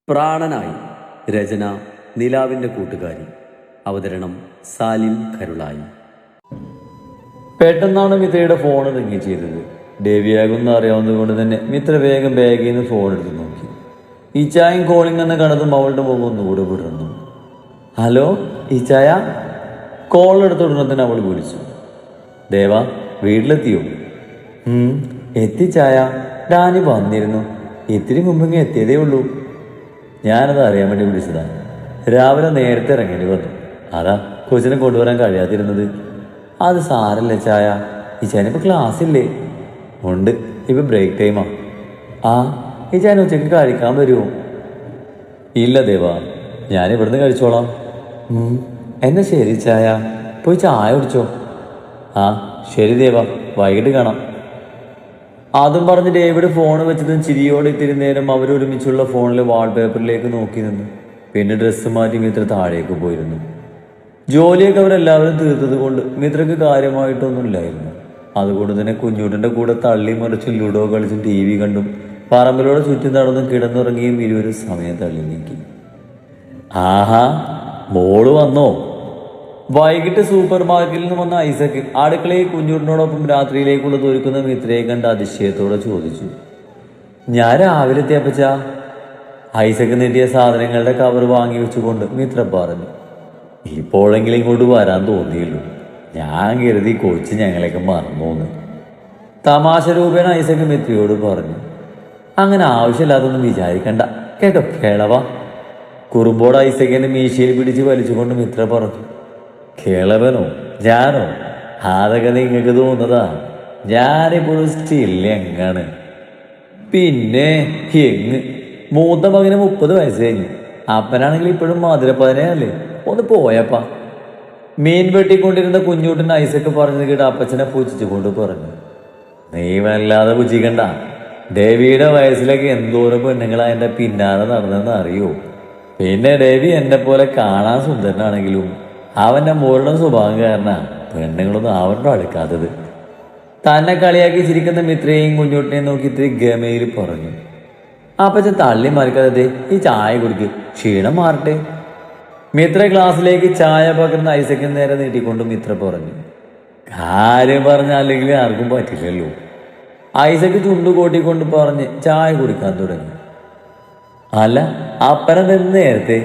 പ്രാണനായി. രചന നിലാവിൻ്റെ കൂട്ടുകാരി. അവതരണം സാലിം കരുളായി. പെട്ടെന്നാണ് മിത്രയുടെ ഫോൺ റിങ് ചെയ്തത്. ഡേവിയാകുന്ന അറിയാവുന്നത് കൊണ്ട് തന്നെ മിത്ര വേഗം ബാഗിൽ നിന്ന് ഫോൺ എടുത്ത് നോക്കി. ഈ ചായയും കോളിംഗ് എന്ന് കണ്ടതും അവളുടെ മുഖം ഒന്നുകൂടെ വിടർന്നു. ഹലോ ഈ ചായ. കോൾ എടുത്തുടനെ തന്നെ അവൾ വിളിച്ചു. ദേവാ വീട്ടിലെത്തിയോ? എത്തിച്ചായ, ഡാനി വന്നിരുന്നു. ഇത്തിരി മുമ്പ് എത്തിയതേ ഉള്ളൂ. ഞാനത് അറിയാൻ വേണ്ടി വിളിച്ചതാണ്. രാവിലെ നേരത്തെ ഇറങ്ങേണ്ടി വന്നു. അതാ കൊച്ചിനെ കൊണ്ടുവരാൻ കഴിയാതിരുന്നത്. അത് സാരല്ലേ ചായ, ഈ ചായനിപ്പോൾ ക്ലാസ് ഇല്ലേ? ഉണ്ട്, ഇപ്പം ബ്രേക്ക് ടൈമാ. ആ ഈ ചായന ഉച്ചയ്ക്ക് കഴിക്കാൻ വരുമോ? ഇല്ല ദേവാ, ഞാനിവിടുന്ന് കഴിച്ചോളാം. എന്നാ ശരി ചായ, പോയി ചായ കുടിച്ചോ. ആ ശരി ദേവാ, വൈകിട്ട് കാണാം. അതും പറഞ്ഞ് ഡേവിഡ് ഫോൺ വെച്ചതും ചിരിയോടെ ഇത്തിരി നേരം അവരൊരുമിച്ചുള്ള ഫോണിലെ വാൾപേപ്പറിലേക്ക് നോക്കി നിന്നു. പിന്നെ ഡ്രസ്സ് മാറ്റി മിത്ര താഴേക്ക് പോയിരുന്നു. ജോലിയൊക്കെ അവരെല്ലാവരും തീർത്തത് കൊണ്ട് മിത്രക്ക് കാര്യമായിട്ടൊന്നുമില്ലായിരുന്നു. അതുകൊണ്ട് തന്നെ കുഞ്ഞൂട്ടൻ്റെ കൂടെ തള്ളി മറിച്ചും ലുഡോ കളിച്ചും ടി വി കണ്ടും പറമ്പിലൂടെ ചുറ്റും നടന്നും കിടന്നുറങ്ങിയും ഇരുവരും സമയം തള്ളി നീക്കി. ആഹാ, മോള് വന്നോ? വൈകിട്ട് സൂപ്പർ മാർക്കറ്റിൽ നിന്ന് വന്ന ഐസക് അടുക്കളയിൽ കുഞ്ഞൂട്ടിനോടൊപ്പം രാത്രിയിലേക്കുള്ളത് ഒരുക്കുന്ന മിത്രയെ കണ്ട് അതിശയത്തോടെ ചോദിച്ചു. ഞാൻ രാവിലെ എത്തിയപ്പച്ച. ഐസക് നീട്ടിയ സാധനങ്ങളുടെ കവർ വാങ്ങി വെച്ചുകൊണ്ട് മിത്ര പറഞ്ഞു. ഇപ്പോഴെങ്കിലും ഇങ്ങോട്ട് വരാൻ തോന്നിയുള്ളൂ. ഞാൻ കരുതി കൊച്ചു ഞങ്ങളെയൊക്കെ മറന്നോന്ന്. തമാശ രൂപേണ ഐസക് മിത്രയോട് പറഞ്ഞു. അങ്ങനെ ആവശ്യമില്ലാതൊന്നും വിചാരിക്കണ്ട കേട്ടോ കേളവാ. കുറുമ്പോട് ഐസക്കിന്റെ മീശയിൽ പിടിച്ച് വലിച്ചുകൊണ്ട് മിത്ര പറഞ്ഞു. കേളവനോ ഞാനോ? അതൊക്കെ നിങ്ങൾക്ക് തോന്നുന്നതാ. ഞാനിപ്പോഴും സ്റ്റില്ല എങ്ങാണ്. പിന്നെ എങ്ങ് മൂത്ത മകന് 30 വയസ്സ് കഴിഞ്ഞു. അപ്പനാണെങ്കിൽ ഇപ്പോഴും മധുരപ്പതിനല്ലേ. ഒന്ന് പോയപ്പാ. മീൻ വെട്ടിക്കൊണ്ടിരുന്ന കുഞ്ഞൂട്ടൻ ഐസക്ക് പറഞ്ഞത് കേട്ട് അപ്പച്ചനെ പൂജിച്ചുകൊണ്ട് പറഞ്ഞു. നീ വല്ലാതെ പൂജിക്കണ്ട. ഡേവിയുടെ വയസ്സിലൊക്കെ എന്തോരം പെണ്ണുങ്ങളാ എൻ്റെ പിന്നാലെ നടന്നെന്ന് അറിയോ? പിന്നെ ഡേവി എന്നെ പോലെ കാണാൻ സുന്ദരനാണെങ്കിലും അവൻ്റെ മുരളും സ്വഭാവം കാരണ പെണ്ണുങ്ങളൊന്നും അവരുടെ അടുക്കാത്തത്. തന്നെ കളിയാക്കി ചിരിക്കുന്ന മിത്രയെയും കുഞ്ഞൂട്ടിനെയും നോക്കി ഇത്തിരി ഗമയിൽ പറഞ്ഞു. അപ്പച്ചൻ തള്ളി മറിക്കാതെ ഈ ചായ കുടിക്ക്, ക്ഷീണം മാറട്ടെ. മിത്ര ഗ്ലാസ്സിലേക്ക് ചായ പകർന്ന് ഐസക്കിന് നേരെ നീട്ടിക്കൊണ്ട് മിത്ര പറഞ്ഞു. കാര്യം പറഞ്ഞല്ലെങ്കിൽ ആർക്കും പറ്റില്ലല്ലോ. ഐസക്ക് ചുണ്ടു കൂട്ടിക്കൊണ്ട് പറഞ്ഞ് ചായ കുടിക്കാൻ തുടങ്ങി. അല്ല അപ്പനെന്ത് നേരത്തെ?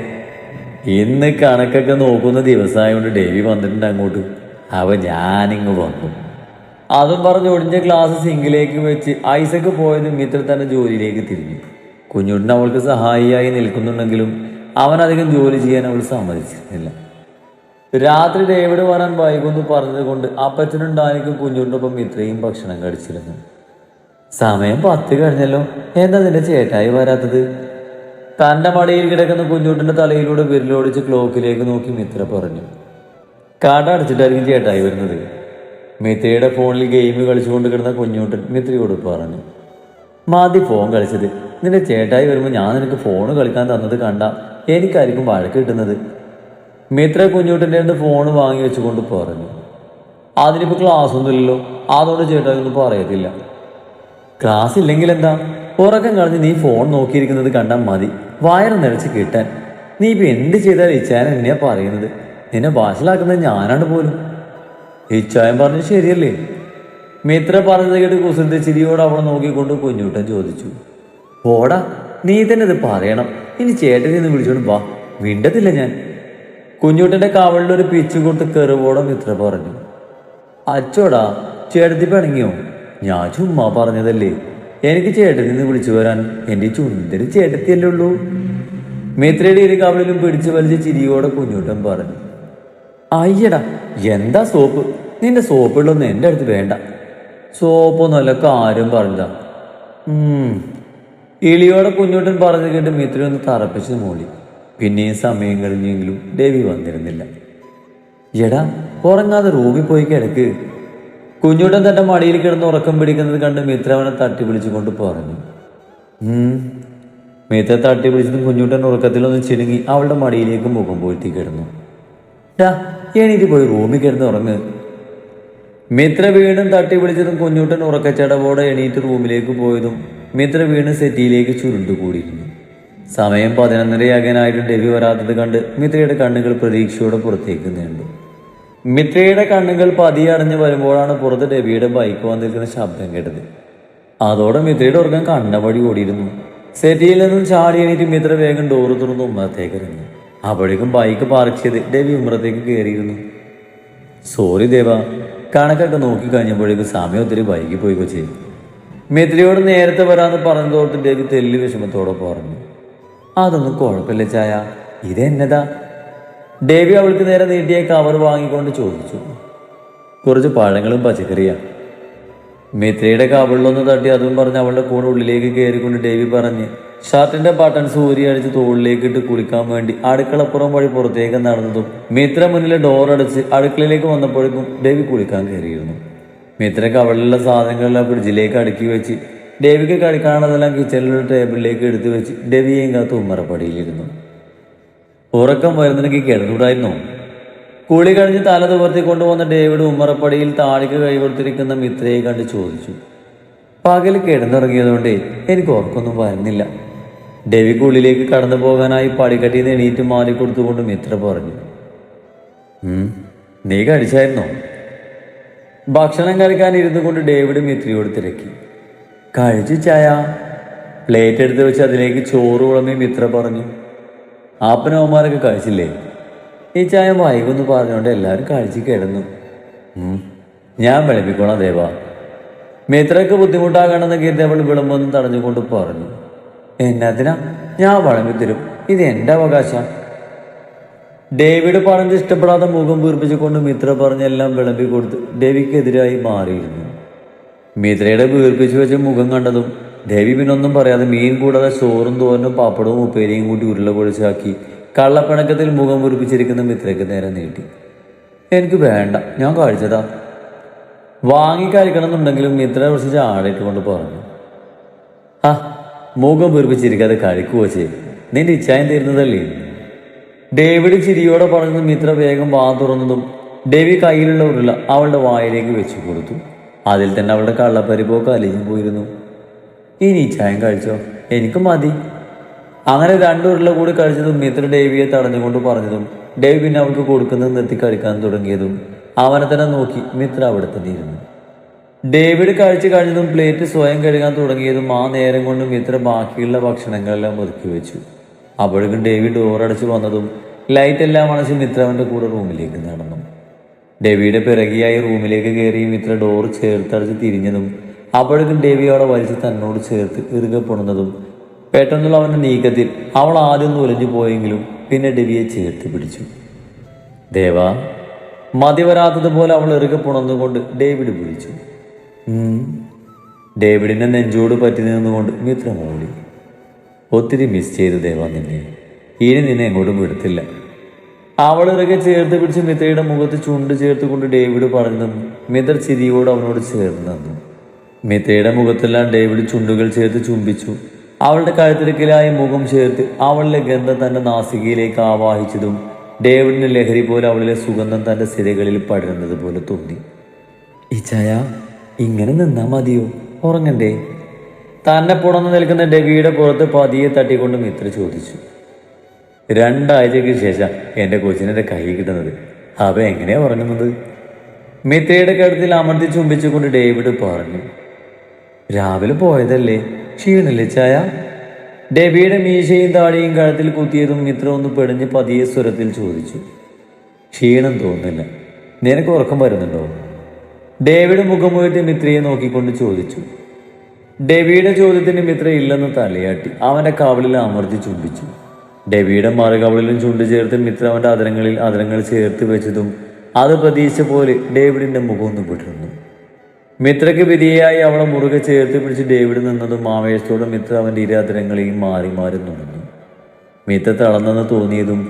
ഇന്ന് കണക്കൊക്കെ നോക്കുന്ന ദിവസമായതുകൊണ്ട് ഡേവി വന്നിട്ടുണ്ട് അങ്ങോട്ട്. ഞാനിങ്ങ് വന്നു. അതും പറഞ്ഞ് ഒടിഞ്ഞ ഗ്ലാസ് സിങ്കിലേക്ക് വെച്ച് ഐസക്ക് പോയത് മിത്ര തന്നെ ജോലിയിലേക്ക് തിരിഞ്ഞു. കുഞ്ഞുട്ടിന് അവൾക്ക് സഹായിയായി നിൽക്കുന്നുണ്ടെങ്കിലും അവനധികം ജോലി ചെയ്യാൻ അവൾ സമ്മതിച്ചിരുന്നില്ല. രാത്രി ഡേവിഡ് വരാൻ വൈകുന്നു പറഞ്ഞത് കൊണ്ട് അപ്പച്ചനും ഡാനിക്കും കുഞ്ഞുട്ടിനൊപ്പം മിത്രയും ഭക്ഷണം കഴിച്ചിരുന്നു. സമയം 10 കഴിഞ്ഞല്ലോ, എന്താ നിന്റെ ചേട്ടായി വരാത്തത്? തൻ്റെ മടിയിൽ കിടക്കുന്ന കുഞ്ഞൂട്ടിൻ്റെ തലയിലൂടെ വിരലോടിച്ച് ക്ലോക്കിലേക്ക് നോക്കി മിത്ര പറഞ്ഞു. കട അടച്ചിട്ടായിരിക്കും ചേട്ടായി വരുന്നത്. മിത്രയുടെ ഫോണിൽ ഗെയിം കളിച്ചുകൊണ്ട് കിടന്ന കുഞ്ഞൂട്ടൻ മിത്രയോട് പറഞ്ഞു. മതി ഫോൺ കളിച്ചത്. നിന്റെ ചേട്ടായി വരുമ്പോൾ ഞാൻ നിനക്ക് ഫോൺ കളിക്കാൻ തന്നത് കണ്ട എനിക്കായിരിക്കും വഴക്ക് കിട്ടുന്നത്. മിത്ര കുഞ്ഞൂട്ടൻ്റെ അടുത്ത് ഫോൺ വാങ്ങി വെച്ചുകൊണ്ട് പറഞ്ഞു. അതിനിപ്പോൾ ക്ലാസ് ഒന്നുമില്ലല്ലോ, അതുകൊണ്ട് ചേട്ടായി ഒന്നും പറയത്തില്ല. ക്ലാസ് ഇല്ലെങ്കിൽ എന്താ, ഉറക്കം കളഞ്ഞ് നീ ഫോൺ നോക്കിയിരിക്കുന്നത് കണ്ടാൽ മതി വയറ് നിറച്ച് കിട്ടാൻ. നീ ഇപ്പം എന്ത് ചെയ്താൽ ഇച്ചായൻ എന്നെയാ പറയുന്നത്? നിന്നെ ഭാഷലാക്കുന്നത് ഞാനാണ് പോലും. ഇച്ചായൻ പറഞ്ഞത് ശരിയല്ലേ? മിത്ര പറഞ്ഞത് കേട്ട് കുസൃതി ചിരിയോട് അവളെ നോക്കിക്കൊണ്ട് കുഞ്ഞൂട്ടൻ ചോദിച്ചു. ഓടാ, നീ തന്നെ ഇത് പറയണം. ഇനി ചേട്ടനെ ഒന്ന് വിളിച്ചോണ്ട് വാ, മിണ്ടത്തില്ല ഞാൻ. കുഞ്ഞൂട്ടൻ്റെ കവളിലൊരു പിച്ചു കൊടുത്ത് കെറുവോടെ മിത്ര പറഞ്ഞു. അച്ചോടാ, ചേട്ടത്തി പിണങ്ങിയോ? ഞാൻ ചുമ്മാ പറഞ്ഞതല്ലേ. എനിക്ക് ചേട്ടത്തിൽ നിന്ന് വിളിച്ചു വരാൻ എൻ്റെ ചുന്ദരി ചേട്ടത്തിയല്ലേ ഉള്ളൂ. മിത്രയുടെ ഇരു കവളിലും പിടിച്ചു വലിച്ച് ചിരിയോടെ കുഞ്ഞൂട്ടൻ പറഞ്ഞു. അയ്യടാ, എന്താ സോപ്പ്? നിന്റെ സോപ്പുള്ളൊന്നും എൻ്റെ അടുത്ത് വേണ്ട. സോപ്പൊന്നുമല്ല, കാര്യം പറഞ്ഞതാ. ഇളിയോടെ കുഞ്ഞൂട്ടൻ പറഞ്ഞു കേട്ട് മിത്ര ഒന്ന് തറപ്പിച്ച് മൂളി. പിന്നെയും സമയം കഴിഞ്ഞെങ്കിലും ദേവി വന്നിരുന്നില്ല. എടാ, ഉറങ്ങാതെ റൂമിൽ പോയി കിടക്ക്. കുഞ്ഞൂട്ടൻ തൻ്റെ മടിയിൽ കിടന്ന് ഉറക്കം പിടിക്കുന്നത് കണ്ട് മിത്ര അവനെ തട്ടി വിളിച്ചുകൊണ്ട് പറഞ്ഞു. മിത്ര തട്ടി പിടിച്ചതും കുഞ്ഞൂട്ടൻ ഉറക്കത്തിലൊന്ന് ചിണുങ്ങി അവളുടെ മടിയിലേക്ക് മുഖം പോഴ്ത്തി കിടന്നു. എണീറ്റ് പോയി റൂമിൽ കിടന്ന് ഉറങ്ങ്. മിത്ര വീണ്ടും തട്ടി പിടിച്ചതും കുഞ്ഞൂട്ടൻ ഉറക്കച്ചടവോടെ എണീറ്റ് റൂമിലേക്ക് പോയതും മിത്ര വീണ്ടും സെറ്റിയിലേക്ക് ചുരുണ്ടുകൂടിയിരുന്നു. സമയം 11:30 രവി വരാത്തത് കണ്ട് മിത്രയുടെ കണ്ണുകൾ പ്രതീക്ഷയോടെ പുറത്തേക്ക് നീണ്ടു. മിത്രയുടെ കണ്ണുകൾ പതിയെ അടഞ്ഞു വരുമ്പോഴാണ് പുറത്ത് രവിയുടെ ബൈക്ക് വന്നിരിക്കുന്ന ശബ്ദം കേട്ടത്. അതോടെ മിത്രയുടെ ഉറക്കം കണ്ണ വഴി ഓടിയിരുന്നു. സെറ്റിയിൽ നിന്നും ചാടി എണീറ്റ് മിത്ര വേഗം ഡോറ് തുറന്ന് ഉമ്മറത്തേക്ക് ഇറങ്ങി. അപ്പോഴേക്കും ബൈക്ക് പാർക്ക് ചെയ്ത് രവി ഉമ്മറത്തേക്ക് കയറിയിരുന്നു. സോറി ദേവ, കണക്കൊക്കെ നോക്കി കഴിഞ്ഞപ്പോഴേക്കും സമയം ഒത്തിരി ബൈക്കിൽ പോയി കൊച്ചി. മിത്രയോട് നേരത്തെ വരാമെന്ന് പറഞ്ഞതോട്ട് രവി തെല്ലി വിഷമത്തോടെ പറഞ്ഞു. അതൊന്നും കുഴപ്പമില്ല ചായ, ഇതെന്നതാ? ദേവി അവൾക്ക് നേരെ നീട്ടിയ കവർ വാങ്ങിക്കൊണ്ട് ചോദിച്ചു. കുറച്ച് പഴങ്ങളും പച്ചക്കറിയാ. മിത്രയുടെ കവളിലൊന്ന് തട്ടി അതും പറഞ്ഞ് അവളുടെ കൂടെ ഉള്ളിലേക്ക് കയറിക്കൊണ്ട് ദേവി പറഞ്ഞ് ഷർട്ടിന്റെ ബട്ടൺസ് ഊരി അടിച്ച് തോളിലേക്ക് ഇട്ട് കുളിക്കാൻ വേണ്ടി അടുക്കളപ്പുറം വഴി പുറത്തേക്ക് നടന്നതും മിത്ര മുന്നിലെ ഡോർ അടച്ച് അടുക്കളയിലേക്ക് വന്നപ്പോഴേക്കും ദേവി കുളിക്കാൻ കയറിയിരുന്നു. മിത്ര കവളിലുള്ള സാധനങ്ങളെല്ലാം ഫ്രിഡ്ജിലേക്ക് അടുക്കി വെച്ച് ദേവിക്ക് കഴിക്കാനുള്ളതെല്ലാം കിച്ചണിലുള്ള ടേബിളിലേക്ക് എടുത്തു വെച്ച് ദേവിയെയും കാത്ത് ഉമ്മറപ്പടിയിലിരുന്നു. ഉറക്കം വരുന്നെനിക്ക് കിടന്നുകൂടായിരുന്നോ? കുളി കഴിഞ്ഞ് തല തുവർത്തി കൊണ്ടുവന്ന ഡേവിഡ് ഉമ്മറപ്പടിയിൽ താടിക്ക് കൈ കൊടുത്തിരിക്കുന്ന മിത്രയെ കണ്ട് ചോദിച്ചു. പകൽ കിടന്നുറങ്ങിയതുകൊണ്ട് എനിക്ക് ഉറക്കൊന്നും വരുന്നില്ല. ഡേവിക്ക് ഉള്ളിലേക്ക് കടന്നു പോകാനായി പടിക്കട്ടിയിൽ നിന്ന് എണീറ്റ് മാറിക്കൊടുത്തുകൊണ്ട് മിത്ര പറഞ്ഞു. നീ കഴിച്ചായിരുന്നോ? ഭക്ഷണം കഴിക്കാൻ ഇരുന്നു കൊണ്ട് ഡേവിഡ് മിത്രയോട് തിരക്കി. കഴിച്ചു ചായ. പ്ലേറ്റ് എടുത്ത് വെച്ച് അതിലേക്ക് ചോറ് വിളമ്പി മിത്ര പറഞ്ഞു. ആപ്പനവന്മാരൊക്കെ കഴിച്ചില്ലേ? ഈ ചായ വൈകുന്നു പറഞ്ഞുകൊണ്ട് എല്ലാവരും കഴിച്ച് കിടന്നു. ഞാൻ വിളമ്പിക്കോളാം ദേവ. മിത്രക്ക് ബുദ്ധിമുട്ടാകണമെന്ന് കരുതി അവൾ വിളമ്പൊന്നും തടഞ്ഞുകൊണ്ട് പറഞ്ഞു. എന്നതിനാ? ഞാൻ വിളമ്പിത്തരും, ഇത് എൻ്റെ അവകാശം. ഡേവിഡ് പറഞ്ഞത് ഇഷ്ടപ്പെടാതെ മുഖം വീർപ്പിച്ചുകൊണ്ട് മിത്ര പറഞ്ഞെല്ലാം വിളമ്പി കൊടുത്ത് ദേവിക്കെതിരായി മാറിയിരുന്നു. മിത്രയുടെ വീർപ്പിച്ചു വെച്ച മുഖം കണ്ടതും ദേവി പിന്നൊന്നും പറയാതെ മീൻ കൂടാതെ ചോറും തോരനും പപ്പടവും ഉപ്പേരിയും കൂട്ടി ഉരുള പൊളിച്ചാക്കി കള്ളപ്പിണക്കത്തിൽ മുഖം വീർപ്പിച്ചിരിക്കുന്ന മിത്രയ്ക്ക് നേരെ നീട്ടി. എനിക്ക് വേണ്ട, ഞാൻ കഴിച്ചതാ. വാങ്ങി കഴിക്കണമെന്നുണ്ടെങ്കിലും മിത്ര കുറച്ച് ചാടിയിട്ട് കൊണ്ട് പറഞ്ഞു. മുഖം വീർപ്പിച്ചിരിക്കാതെ കഴിക്കുവോ ചെയ്, നിന്റെ ഇച്ഛായം തരുന്നതല്ലേ? ഡേവിഡ് ചിരിയോടെ പറഞ്ഞതും മിത്ര വേഗം വാ തുറന്നതും ഡേവി കയ്യിലുള്ള ഉരുള അവളുടെ വായിലേക്ക് വെച്ചു കൊടുത്തു. അതിൽ തന്നെ അവളുടെ കള്ളപ്പരിപ്പോക്ക് അലിഞ്ഞു പോയിരുന്നു. ഇനി ഇച്ഛായം കഴിച്ചോ, എനിക്ക് മതി. അങ്ങനെ 2 ഉരുള കൂടി കഴിച്ചതും മിത്ര ഡേവിയെ തടഞ്ഞുകൊണ്ട് പറഞ്ഞതും ഡേവി പിന്നെ അവൾക്ക് കൊടുക്കുന്നത് നിർത്തി കഴിക്കാൻ തുടങ്ങിയതും അവനെ തന്നെ നോക്കി മിത്ര അവിടെ തന്നെ ഇരുന്നു. ഡേവിഡ് കഴിച്ചു കഴിഞ്ഞതും പ്ലേറ്റ് സ്വയം കഴുകാൻ തുടങ്ങിയതും ആ നേരം കൊണ്ട് മിത്ര ബാക്കിയുള്ള ഭക്ഷണങ്ങളെല്ലാം ഒതുക്കി വെച്ചു. അപ്പോഴേക്കും ഡേവിഡ് ഡോറടച്ച് വന്നതും ലൈറ്റ് എല്ലാം അണച്ച് മിത്ര അവൻ്റെ കൂടെ റൂമിലേക്ക് നടന്നു. ഡേവിയുടെ പിറകിയായി റൂമിലേക്ക് കയറി മിത്ര ഡോർ ചേർത്തടച്ച് തിരിഞ്ഞതും അപ്പോഴേക്കും ഡേവി അവളെ വലിച്ച് തന്നോട് ചേർത്ത് ഇറുകെ പൊണുന്നതും പെട്ടെന്നുള്ള അവൻ്റെ നീക്കത്തിൽ അവൾ ആദ്യം ഉലഞ്ഞു പോയെങ്കിലും പിന്നെ ഡേവിയെ ചേർത്ത് പിടിച്ചു. ദേവ, മതി വരാത്തതുപോലെ അവൾ ഇറുകെ പുണർന്നുകൊണ്ട് ഡേവിഡ് വിളിച്ചു. ഡേവിഡിനെ നെഞ്ചോട് പറ്റി നിന്നുകൊണ്ട് മിത്ര മൂടി. ഒത്തിരി മിസ് ചെയ്തു ദേവ നിന്നെ, ഇനി നിന്നെ എങ്ങോട്ടും വിടത്തില്ല. അവൾ ഇറുകെ ചേർത്ത് പിടിച്ച് മിത്രയുടെ മുഖത്ത് ചുണ്ട് ചേർത്തുകൊണ്ട് ഡേവിഡ് പറഞ്ഞതും മിത്ര ചിരിയോട് അവനോട് ചേർന്ന് നിന്നു. മിത്രയുടെ മുഖത്തെല്ലാം ഡേവിഡ് ചുണ്ടുകൾ ചേർത്ത് ചുംബിച്ചു. അവളുടെ കഴുത്തിരക്കിലായ മുഖം ചേർത്ത് അവളുടെ ഗന്ധം തന്റെ നാസികയിലേക്ക് ആവാഹിച്ചതും ഡേവിഡിന് ലഹരി പോലെ അവളിലെ സുഗന്ധം തന്റെ സിരകളിൽ പടരുന്നത് പോലെ തോന്നി. ഇച്ചായ, ഇങ്ങനെ നിന്നാ മതിയോ? ഉറങ്ങണ്ടേ? തന്നെ പുണർന്നു നിൽക്കുന്ന ഡേവിയുടെ പുറത്ത് പതിയെ തട്ടിക്കൊണ്ട് മിത്ര ചോദിച്ചു. 2 ആഴ്ചയ്ക്ക് ശേഷം എൻ്റെ കൊച്ചിനെ കൈ കിട്ടുന്നത്, അവ എങ്ങനെയാ ഉറങ്ങുന്നത്? മിത്രയുടെ കഴുത്തിൽ അമർത്തി ചുംബിച്ചുകൊണ്ട് ഡേവിഡ് പറഞ്ഞു. രാവിലെ പോയതല്ലേ, ക്ഷീണില്ലേ ചായ? ഡേവിയുടെ മീശയും താടിയും കഴുത്തിൽ കുത്തിയതും മിത്ര ഒന്ന് പെടിഞ്ഞ് പതിയെ സ്വരത്തിൽ ചോദിച്ചു. ക്ഷീണം തോന്നുന്നില്ല, നിനക്ക് ഉറക്കം വരുന്നുണ്ടോ? ഡേവിഡ് മുഖമുയർത്തി മിത്രയെ നോക്കിക്കൊണ്ട് ചോദിച്ചു. ഡേവിയുടെ ചോദ്യത്തിന് മിത്ര ഇല്ലെന്ന് തലയാട്ടി അവന്റെ കവളിൽ അമർത്തി ചുംബിച്ചു. ഡേവിയുടെ മറുകവളിലും ചുണ്ടു ചേർത്ത് മിത്ര അവന്റെ അതരങ്ങൾ ചേർത്ത് വെച്ചതും അത് പ്രതീക്ഷിച്ച പോലെ ഡേവിഡിന്റെ മുഖം ഒന്ന് വിടർന്നു. മിത്രയ്ക്ക് വിധിയായി അവളെ മുറുകെ ചേർത്ത് പിടിച്ച് ഡേവിഡ് നിന്നതും ആവേശത്തോടെ മിത്ര അവന്റെ ഇരാതരങ്ങളെയും മാറി മാറി നുണഞ്ഞു. മിത്ര തളർന്നെന്ന് തോന്നിയതും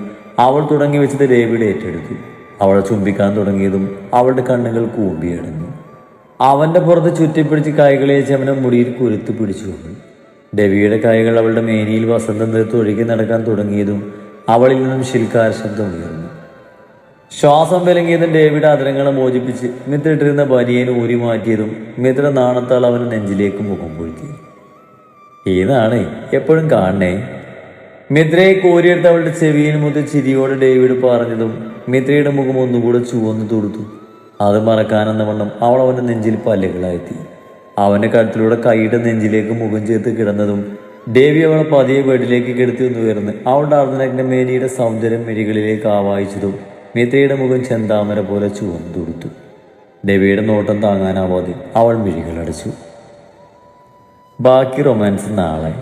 അവൾ തുടങ്ങി വെച്ചത് ഡേവിഡ് ഏറ്റെടുത്തു. അവളെ ചുംബിക്കാൻ തുടങ്ങിയതും അവളുടെ കണ്ണുകൾ കൂമ്പിയടഞ്ഞു. അവന്റെ പുറത്ത് ചുറ്റിപ്പിടിച്ച് കൈകളെ അവനെ മുടിയിൽ കുരുത്തു പിടിച്ചുകൊണ്ട് ഡേവിയുടെ കൈകൾ അവളുടെ മേനിയിൽ വസന്തം തീർത്ത് ഒഴുകി നടക്കാൻ തുടങ്ങിയതും അവളിൽ നിന്നും ശിൽക്കാര ശബ്ദം ഉയർന്നു. ശ്വാസം വിലങ്ങിയതും ഡേവിഡ് അതരങ്ങളെ മോചിപ്പിച്ച് മിത്ര ഇട്ടിരുന്ന ബനിയൻ ഊരി മാറ്റിയതും മിത്ര നാണത്താൽ അവന് നെഞ്ചിലേക്ക് മുഖം പൊഴുത്തി. ഈ നാണേ എപ്പോഴും കാണണേ. മിത്രയെ കോരിയെടുത്ത് അവളുടെ ചെവിയിൽ മുതൽ ചിരിയോടെ ഡേവിഡ് പറഞ്ഞതും മിത്രയുടെ മുഖം ഒന്നുകൂടെ ചുവന്നു തൊടുത്തു. അത് മറക്കാനെന്ന വണ്ണം അവൾ അവൻ്റെ നെഞ്ചിൽ പല്ലുകളായെത്തി. അവൻ്റെ കഴുത്തിലൂടെ കൈയുടെ നെഞ്ചിലേക്ക് മുഖം ചേർത്ത് കിടന്നതും ദേവി അവളെ പതിയെ ബെഡിലേക്ക് കിടത്തി ഉയർന്ന് അവളുടെ അർദ്ധനഗ്ന മേനിയുടെ സൗന്ദര്യം മിഴികളിലേക്ക് ആവാഹിച്ചതും മിത്രയുടെ മുഖം ചെന്താമര പോലെ ചുവന്നു തൊടുത്തു. ദേവിയുടെ നോട്ടം താങ്ങാനാവാതെ അവൾ മിഴികളടച്ചു. ബാക്കി റൊമാൻസ് നാളെ.